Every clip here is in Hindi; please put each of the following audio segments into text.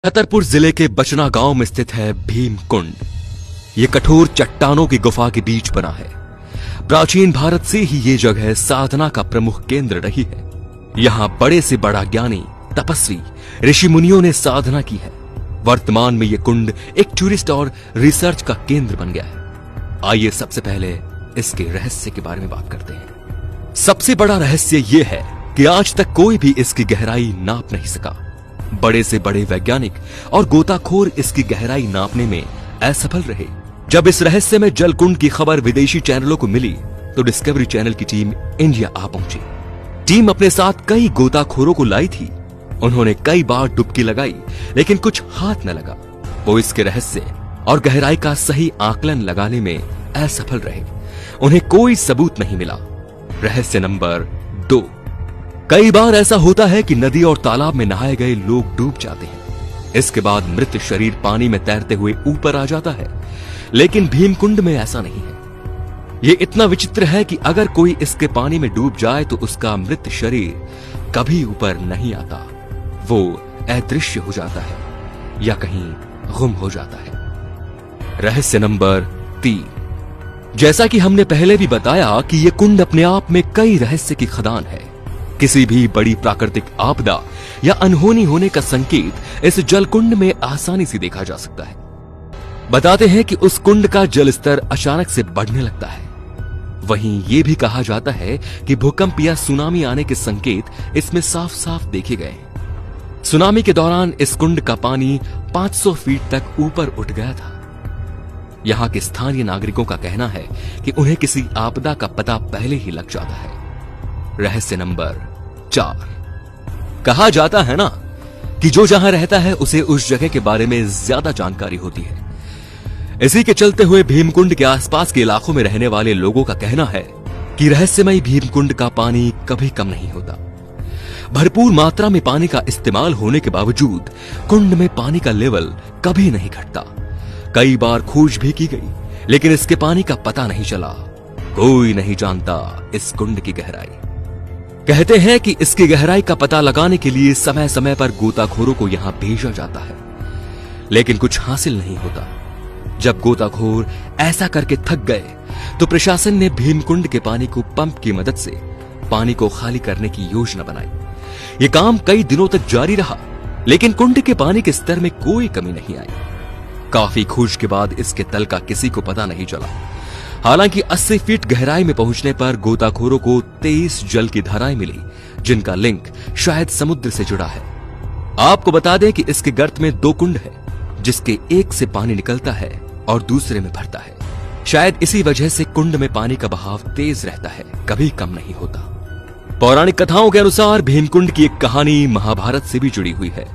छतरपुर जिले के बचना गांव में स्थित है भीम कुंड। ये कठोर चट्टानों की गुफा के बीच बना है। प्राचीन भारत से ही ये जगह साधना का प्रमुख केंद्र रही है। यहाँ बड़े से बड़ा ज्ञानी, तपस्वी, ऋषि मुनियों ने साधना की है। वर्तमान में ये कुंड एक टूरिस्ट और रिसर्च का केंद्र बन गया है। आइए सबसे पहले इसके रहस्य के बारे में बात करते हैं। सबसे बड़ा रहस्य ये है कि आज तक कोई भी इसकी गहराई नाप नहीं सका। बड़े से बड़े वैज्ञानिक और गोताखोर इसकी गहराई नापने में असफल रहे। जब इस रहस्यमय जल कुंड की खबर विदेशी चैनलों को मिली तो डिस्कवरी चैनल की टीम इंडिया आ पहुंची। टीम अपने साथ कई गोताखोरों को लाई थी। उन्होंने कई बार डुबकी लगाई लेकिन कुछ हाथ न लगा। वो इसके रहस्य और गहराई का सही आकलन लगाने में असफल रहे। उन्हें कोई सबूत नहीं मिला। रहस्य नंबर 2। कई बार ऐसा होता है कि नदी और तालाब में नहाए गए लोग डूब जाते हैं। इसके बाद मृत शरीर पानी में तैरते हुए ऊपर आ जाता है, लेकिन भीमकुंड में ऐसा नहीं है। ये इतना विचित्र है कि अगर कोई इसके पानी में डूब जाए तो उसका मृत शरीर कभी ऊपर नहीं आता। वो अदृश्य हो जाता है या कहीं गुम हो जाता है। रहस्य नंबर 3। जैसा कि हमने पहले भी बताया कि यह कुंड अपने आप में कई रहस्य की खदान है। किसी भी बड़ी प्राकृतिक आपदा या अनहोनी होने का संकेत इस जल कुंड में आसानी से देखा जा सकता है। बताते हैं कि उस कुंड का जल स्तर अचानक से बढ़ने लगता है। वहीं यह भी कहा जाता है कि भूकंप या सुनामी आने के संकेत इसमें साफ साफ देखे गए। सुनामी के दौरान इस कुंड का पानी 500 फीट तक ऊपर उठ गया था। यहां के स्थानीय नागरिकों का कहना है कि उन्हें किसी आपदा का पता पहले ही लग जाता है। रहस्य नंबर 4। कहा जाता है ना कि जो जहां रहता है उसे उस जगह के बारे में ज्यादा जानकारी होती है। इसी के चलते हुए भीमकुंड के आसपास के इलाकों में रहने वाले लोगों का कहना है कि रहस्यमयी भीमकुंड का पानी कभी कम नहीं होता। भरपूर मात्रा में पानी का इस्तेमाल होने के बावजूद कुंड में पानी का लेवल कभी नहीं घटता। कई बार खोज भी की गई लेकिन इसके पानी का पता नहीं चला। कोई नहीं जानता इस कुंड की गहराई। कहते हैं कि इसकी गहराई का पता लगाने के लिए समय समय पर गोताखोरों को यहां भेजा जाता है, लेकिन कुछ हासिल नहीं होता। जब गोताखोर ऐसा करके थक गए तो प्रशासन ने भीमकुंड के पानी को पंप की मदद से पानी को खाली करने की योजना बनाई। यह काम कई दिनों तक जारी रहा, लेकिन कुंड के पानी के स्तर में कोई कमी नहीं आई। काफी खोज के बाद इसके तल का किसी को पता नहीं चला। हालांकि 80 फीट गहराई में पहुंचने पर गोताखोरों को 23 जल की धाराएं मिली, जिनका लिंक शायद समुद्र से जुड़ा है। आपको बता दें कि इसके गर्त में 2 कुंड है, जिसके एक से पानी निकलता है और दूसरे में भरता है। शायद इसी वजह से कुंड में पानी का बहाव तेज रहता है, कभी कम नहीं होता। पौराणिक कथाओं के अनुसार भीमकुंड की एक कहानी महाभारत से भी जुड़ी हुई है।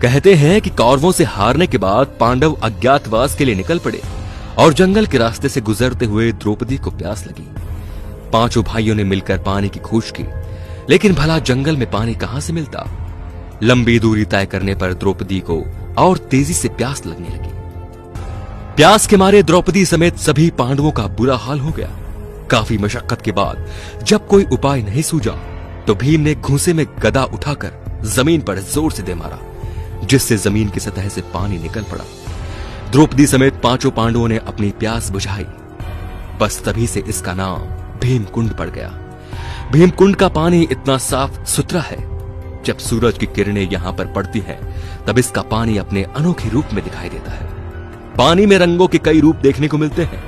कहते हैं कि कौरवों से हारने के बाद पांडव अज्ञातवास के लिए निकल पड़े और जंगल के रास्ते से गुजरते हुए द्रौपदी को प्यास लगी। 5 भाइयों ने मिलकर पानी की खोज की, लेकिन भला जंगल में पानी कहां से मिलता। लंबी दूरी तय करने पर द्रौपदी को और तेजी से प्यास लगने लगी। प्यास के मारे द्रौपदी समेत सभी पांडवों का बुरा हाल हो गया। काफी मशक्कत के बाद जब कोई उपाय नहीं सूझा तो भीम ने घूंसे में गदा उठाकर जमीन पर जोर से दे मारा, जिससे जमीन की सतह से पानी निकल पड़ा। द्रौपदी समेत 5 पांडवों ने अपनी प्यास बुझाई। बस तभी से इसका नाम भीमकुंड पड़ गया। भीमकुंड का पानी इतना साफ सुथरा है, जब सूरज की किरणें यहां पर पड़ती हैं, तब इसका पानी अपने अनोखे रूप में दिखाई देता है। पानी में रंगों के कई रूप देखने को मिलते हैं।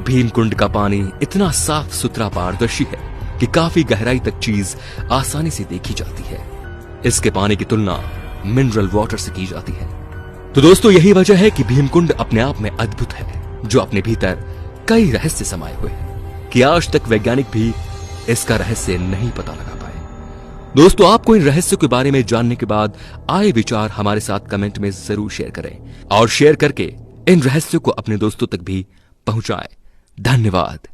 भीमकुंड का पानी इतना साफ सुथरा पारदर्शी है कि काफी गहराई तक चीज आसानी से देखी जाती है। इसके पानी की तुलना मिनरल वाटर से की जाती है। तो दोस्तों, यही वजह है कि भीमकुंड अपने आप में अद्भुत है, जो अपने भीतर कई रहस्य समाये हुए हैं कि आज तक वैज्ञानिक भी इसका रहस्य नहीं पता लगा पाए। दोस्तों, आपको इन रहस्यों के बारे में जानने के बाद आए विचार हमारे साथ कमेंट में जरूर शेयर करें और शेयर करके इन रहस्यों को अपने दोस्तों तक भी पहुंचाएं। धन्यवाद।